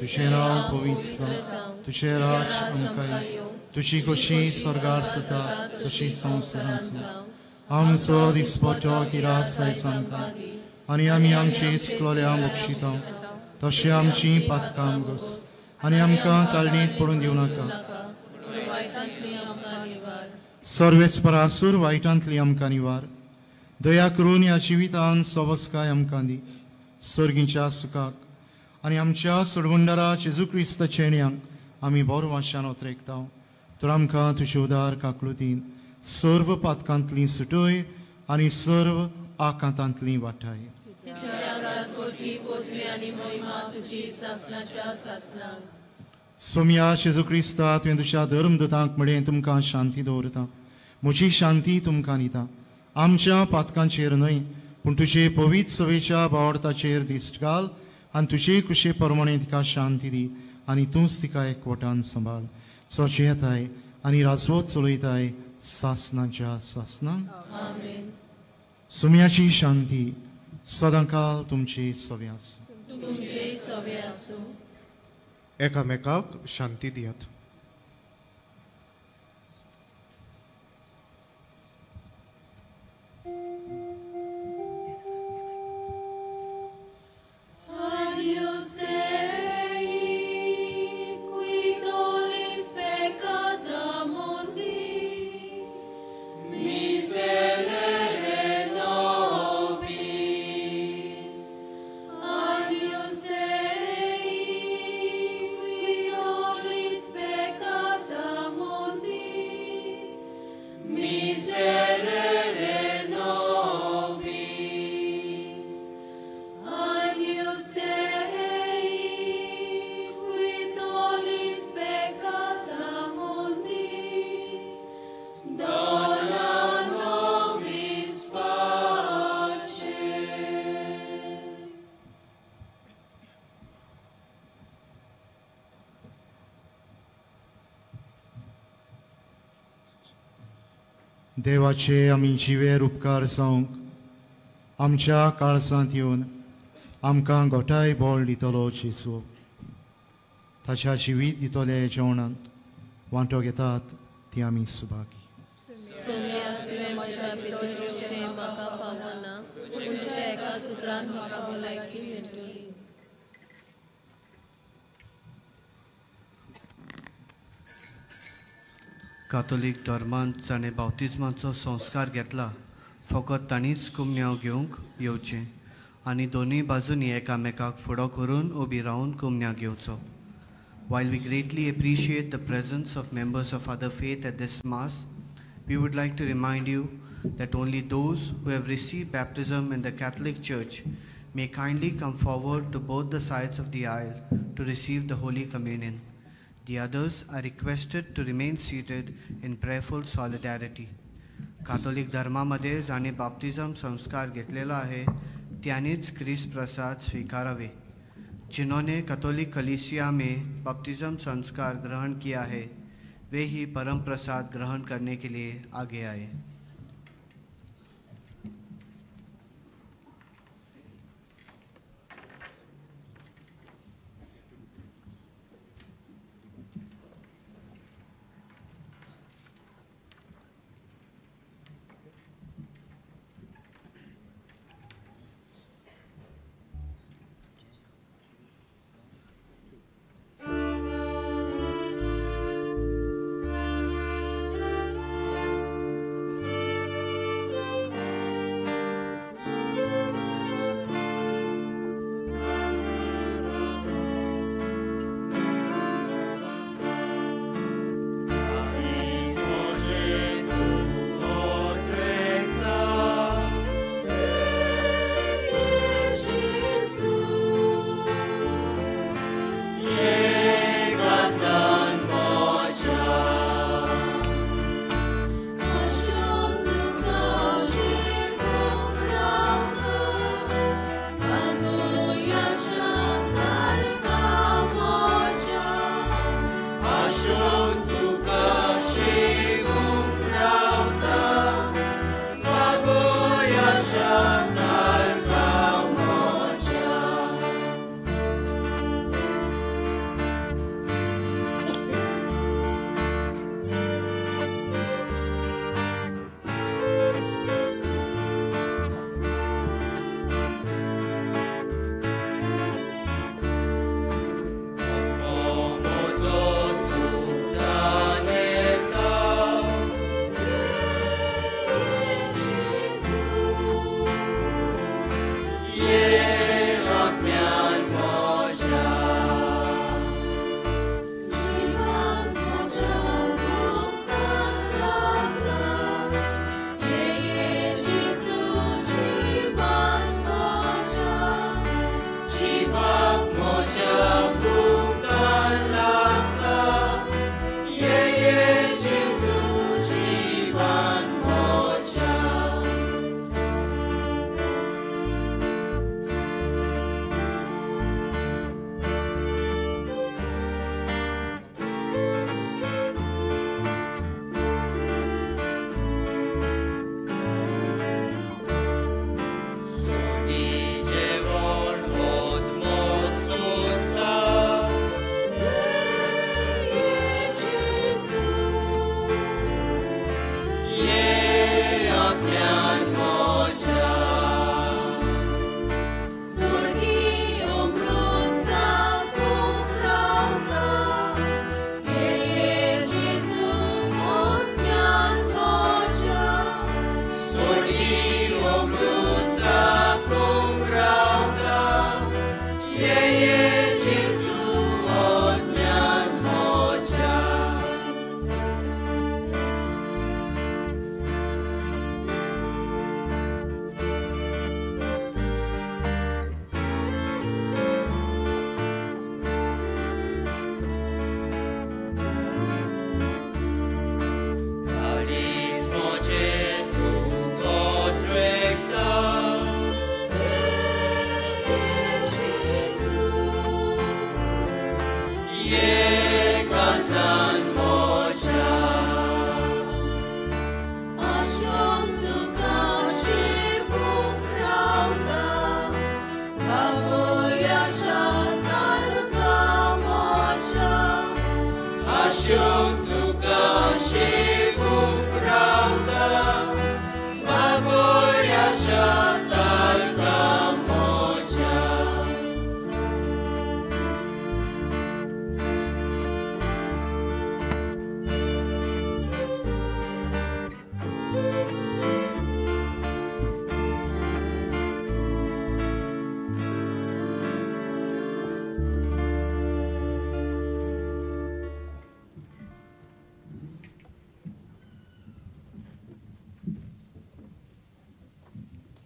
तुझें नांव पवित्र जावं, तुझें राज आमकां येवं, तुजी कशी स्वर्गार जाता तशी संवसारांत जावं. आमचो दिसपट्टो गिरास आयज आमकां दी आनी आमी आमची चुकलोल्यांक बक्षिता तशें आमची पातकां घोस आनी आमकां ताळणेंत पडून दिवं नाका. सर्वेस्परासूर वायटांतली आमकां निवार. दया करून ह्या जिवितान सवस्काय आमकां दी. सर्गीच्या सुखाक आनी आमच्या सोडवंडारा जेजू क्रिस्ताचे येण्याक आमी बरो वाशान ओतरेकता. तर आमकां तुजे उदार काकळुतीन सर्व पातकांतली सुटय आनी सर्व आकांतांतली वाटाय. सोम्या जेजू क्रिस्ता तुवें तुज्या धर्मदूतांक म्हळें तुमकां शांती दवरता. म्हजी शांती तुमकां दिता. आमच्या पातकांचेर न्हय पूण तुजे पवित्र सवेच्या बावडताचेर दिश्ट घाल आनी तुजे कुशे प्रमाणे तिका शांती दी आनी तूंच तिका एकवटान सांबाळ सोचे येताय आनी राजवत चलयताय सासनाच्या सासनान सुम्याची शांती सदांकाल तुमचे सवे आसूं एकामेकाक शांती दियात. देवाचे आमी जिवेर उपकार जावंक आमच्या काळजांत येवन आमकां गोठाय बोळ दितलो जेजू ताच्या जिवीत दितले जेवणांत वांटो घेतात ती आमी सुभागी. कातोलीक धर्मांत जाणें बावतिजमाचो संस्कार घेतला फकत तांणीच कुमन्यांव घेवंक येवचें आनी दोनूय बाजूंनी एकामेकाक फुडो करून उबी रावन कुमन्यांव घेवचो. While we greatly appreciate the presence of members of other faith at this Mass, we would like to remind you that only those who have received baptism in the Catholic Church may kindly come forward to both the sides of the aisle to receive the Holy Communion. The others are requested to remain seated in prayerful solidarity. कातोलिक धर्मामध्ये जाणे बाप्तिझम संस्कार घेतलेला आहे त्यानेच ख्रिस्त प्रसाद स्वीकारावे. जिन्होंने कैथोलिक कलीसिया में बपतिस्म संस्कार ग्रहण किया है वे ही परम प्रसाद ग्रहण करने के लिए आगे आए.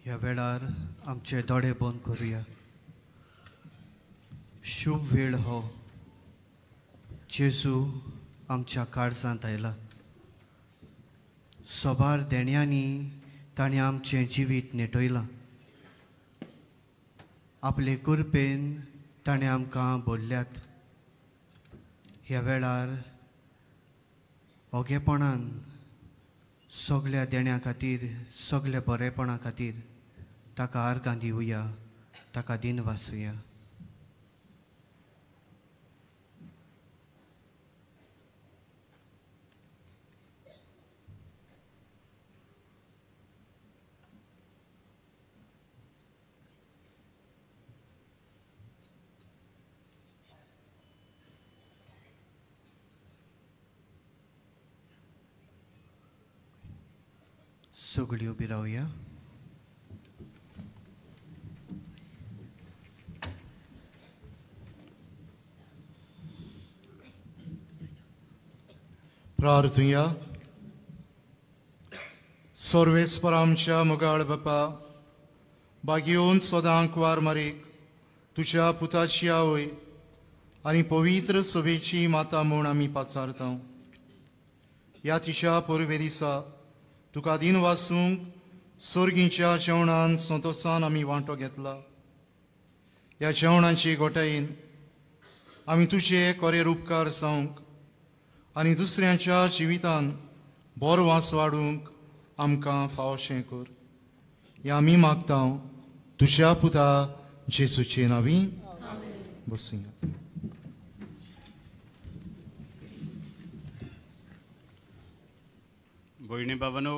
ह्या वेळार आमचे दोळे बंद करूया. शुभ वेळ हो जेजू आमच्या काळजांत आयला. सोबार देण्यांनी ताणें आमचें जिवीत नेटयलां. आपले कृपेन ताणें आमकां भरल्यात. ह्या वेळार ओगेपणान सगळ्या देण्यां खातीर सगळ्या बरेपणा खातीर ताका आर्गां दिवया, ताका दिन वासुया. सगळीं उबी रावया. प्रार्थुया. सर्वेस्पर आमच्या मोगाळ बापा, बागेवन सदांक वार मारीक तुझ्या पुताची आवय आनी पवित्र सभेची माता म्हूण आमी पाचारता. ह्या तिच्या परबे दिसा तुका दिन वासूंक सर्गीच्या जेवणान संतोसान आमी वांटो घेतला. ह्या जेवणाची गोठायेन आमी तुजे कोरेर उपकार जावंक आनी दुसऱ्यांच्या जिवितान बरो वास वाडूंक आमकां फावशें कर. हें आमी मागता तुज्या पुता जेजूचे नांवी. बसूया. भयणी बाबांनो,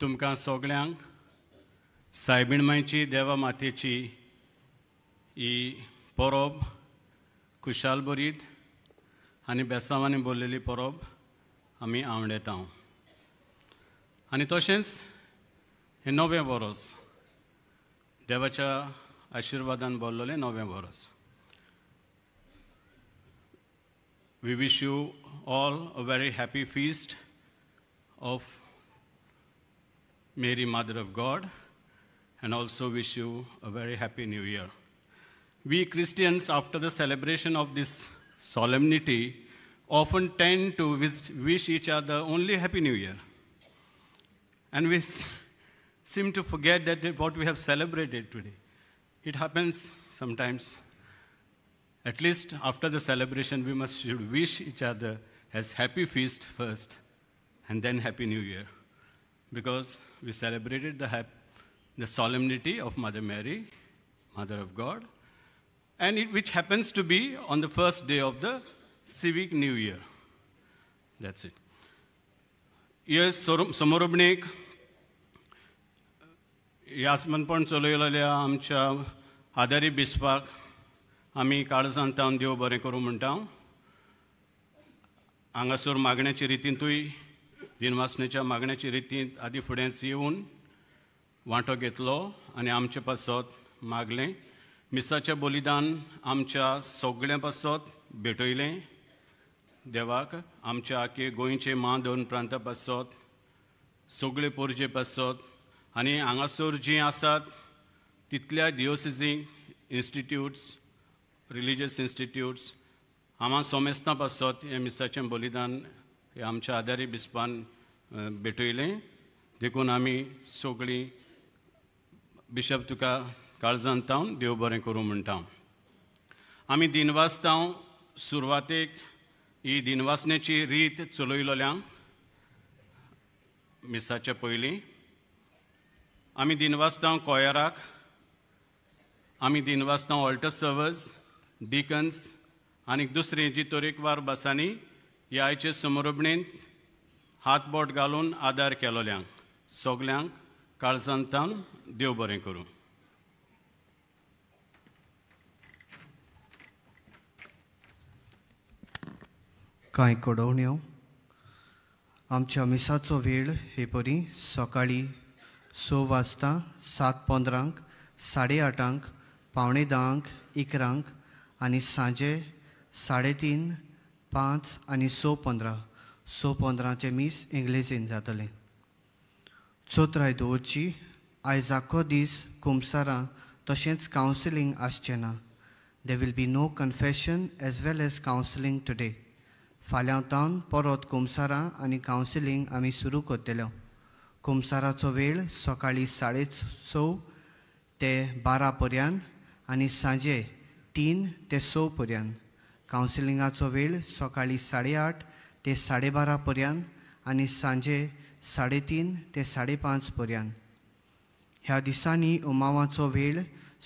तुमकां सगळ्यांक सायबीण मांयची देवा मातेची ही परब खुशाल बरीत आनी बेसांवांनी भरलेली परब आमी आवडयता. आनी तशेंच हें नवें वर्स देवाच्या आशिर्वादान भरलेलें नवें verse. We wish you all a very happy feast of Mary, Mother of God, and also wish you a very happy New Year. We Christians, after the celebration of this solemnity, often tend to wish each other only Happy New Year. And we seem to forget that what we have celebrated today. It happens sometimes. At least after the celebration, we should wish each other as happy feast first, and then Happy New Year. Because we celebrated the solemnity of Mother Mary, Mother of God, and which happens to be on the first day of the civic New Year. That's it. Yes, समोरबणीक यासमनपण चलयलेल्या आमच्या आदारी बिस्पाक आमी काळजांतावन देव बरें करूं म्हणटा. हांगासर मागण्याचे रितींतूय दिनवासनेच्या मागण्याचे रितींत आदी फुडेंच येवन वांटो घेतलो आनी आमचे पासत मागलें. मिसाचें बलिदान आमच्या सगळ्या पासत भेटयलें देवाक. आमच्या आख्खे गोंयचे दोन प्रांता पासत सगळे पोरजे पासत आनी हांगासर जीं आसात तितल्या दियोसिसींक इन्स्टिट्यूट्स, रिलिजियस इन्स्टिट्यूट्स हांगा सोमेस्तां पासत हें मिसाचें बलिदान हें आमच्या आदारी बिस्पान भेटयलें. देखून आमी सगळीं बिशप तुका काळजांतावन देव बरें करूं म्हणटा. आमी दिनवासतांव सुरवातेक ही दिनवासनेची रीत चलयलोल्यांक मिसाच्या पयलीं आमी दिनवासतांव कोयराक आमी दिनवासतांव ऑल्टर सर्वर्स डिकन्स आनी दुसरे जी तरेकवार बसांनी ह्या आयचे समोरबणेंत हातबोट घालून आदार केलोल्यांक सगल्यांक काळजांतान देव बरें करूं. कांय कडवण्यो. आमच्या मिसाचो वेळ हे परी सकाळी 6 वाजता 7:15 8:30 9:45 11 आनी सांजे 3:30 5 आनी 6:15 मीस इंग्लिशीन जातलें. चोत्राय दवरची. आयज आख्खो दीस कुमसारां तशेंच कावन्सिलींग आसचें ना. There will be no confession as well as counselling today. फाल्यांतावन परत कुमसारां आनी कावन्सिलींग आमी सुरू करतल्यो. कुमसाराचो वेळ सकाळी 6:30 ते 12 पर्यंत आनी सांजे 3 ते 6 पर्यंत. कावन्सिलिंगाचो वेळ सकाळी 8:30 ते 12:30 पर्यंत आनी सांजे 3:30 ते 5:30 पर्यंत. ह्या दिसांनी उमावाचो वेळ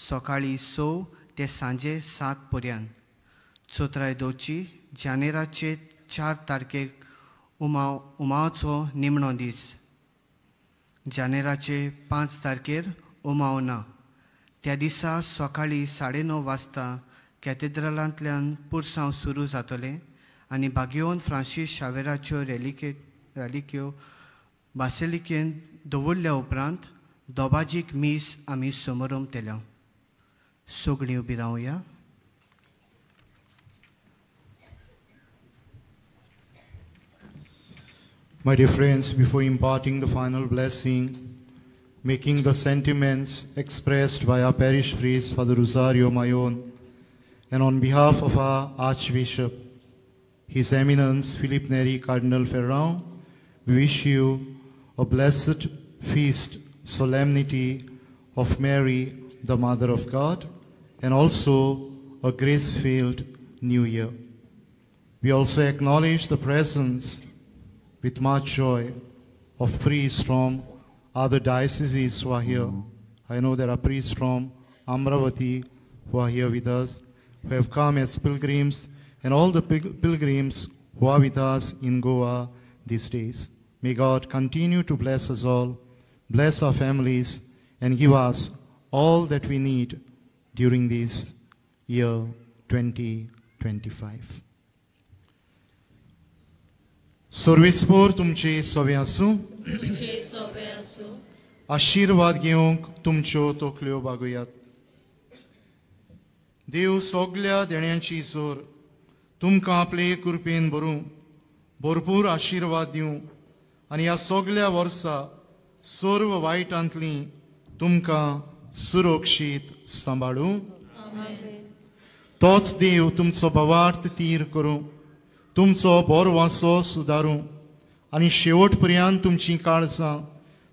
सकाळी 6 ते सांजे 7 पर्यंत. चोत्राय दोची जानेराचे 4 तारखेक उमावाचो निमणो दीस. जानेराचे 5 तारखेर उमाव ना. त्या दिसा सकाळी 9:30 वाजता कॅथेड्रलांतल्यान पुरसांव सुरू जातलें आनी बागियोन फ्रांसीस शावेराच्यो रॅलिक्यो बासिलिकेन दवरल्या उपरांत दोबाजीक मीस आमी समारंभ सगळीं उबी रावया. My dear friends, before imparting the final blessing, making the sentiments expressed by our parish priest, Father Rosario Mayon, and on behalf of our Archbishop, His Eminence Philip Neri Cardinal Ferrand, we wish you a blessed feast solemnity of Mary, the Mother of God, and also a grace-filled New Year. We also acknowledge the presence with much joy of priests from other dioceses who are here. I know there are priests from Amravati who are here with us, who have come as pilgrims, and all the pilgrims who are with us in Goa these days. May God continue to bless us all, bless our families, and give us all that we need during this year 2025. सर्वेस्पोर तुमचे सोवे आसूं. आशीर्वाद घेवंक तुमच्यो तोखल्यो बागुयात. देव सगल्या देण्यांची जोर तुमकां आपले कृपेन भरपूर आशीर्वाद दिवं आनी ह्या सगल्या वर्सा सर्व वायटांतली तुमकां सुरक्षीत सांबाळूं. तोच देव तुमचो भवार्थ तीर करूं, तुमचो बोरवासो सुदारूं आनी शेवट पर्यंत तुमची काळजां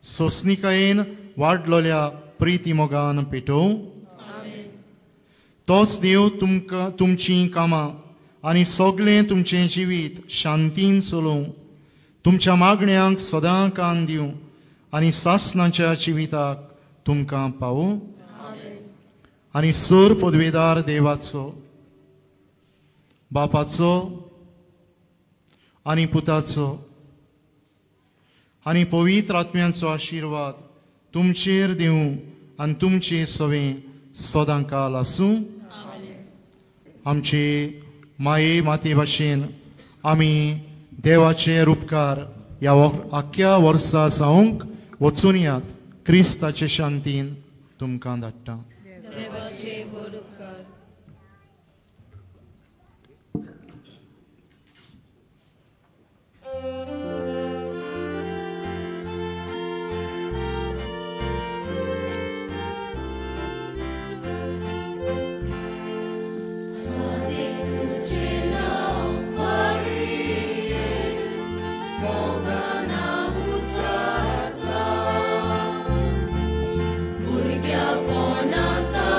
सोंसणिकायेन वाडलोल्या प्रिती मोगान पेटोवं. तोच देव तुमची कामां आनी सगळें तुमचें जिवीत शांतीन चलोवं, तुमच्या मागण्यांक सदां कान दिवं आनी सासणाच्या जिविताक तुमकां पावूं. आनी सर पदवेदार देवाचो, बापाचो आनी पुताचो आनी पवित्र आत्म्याचो आशीर्वाद तुमचेर दिवं आनी तुमचे सवें सदां काल आसूं. आमचे माये माते भाशेन आमी देवाचे उपकार ह्या आख्या वर्सा जावंक वचून यात. क्रिस्ताचे शांतीन तुमकां धाडटा. Burgia ponata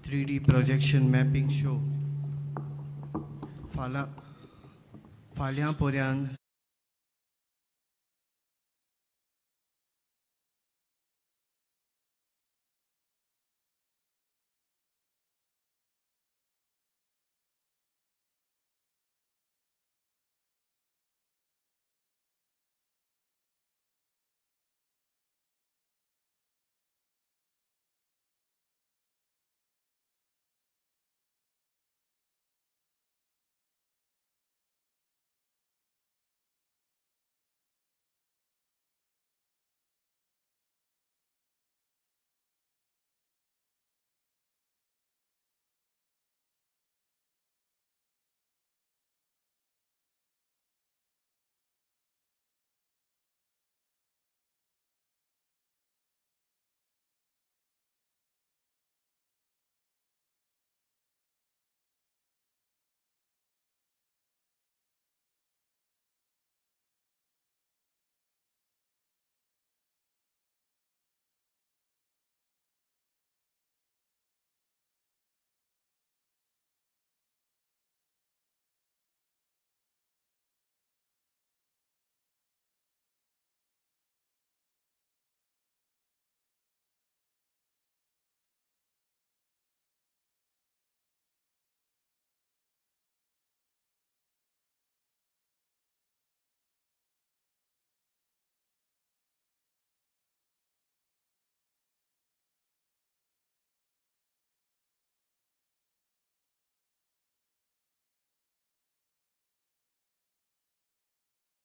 3D projection mapping show. फाल्यां पर्यान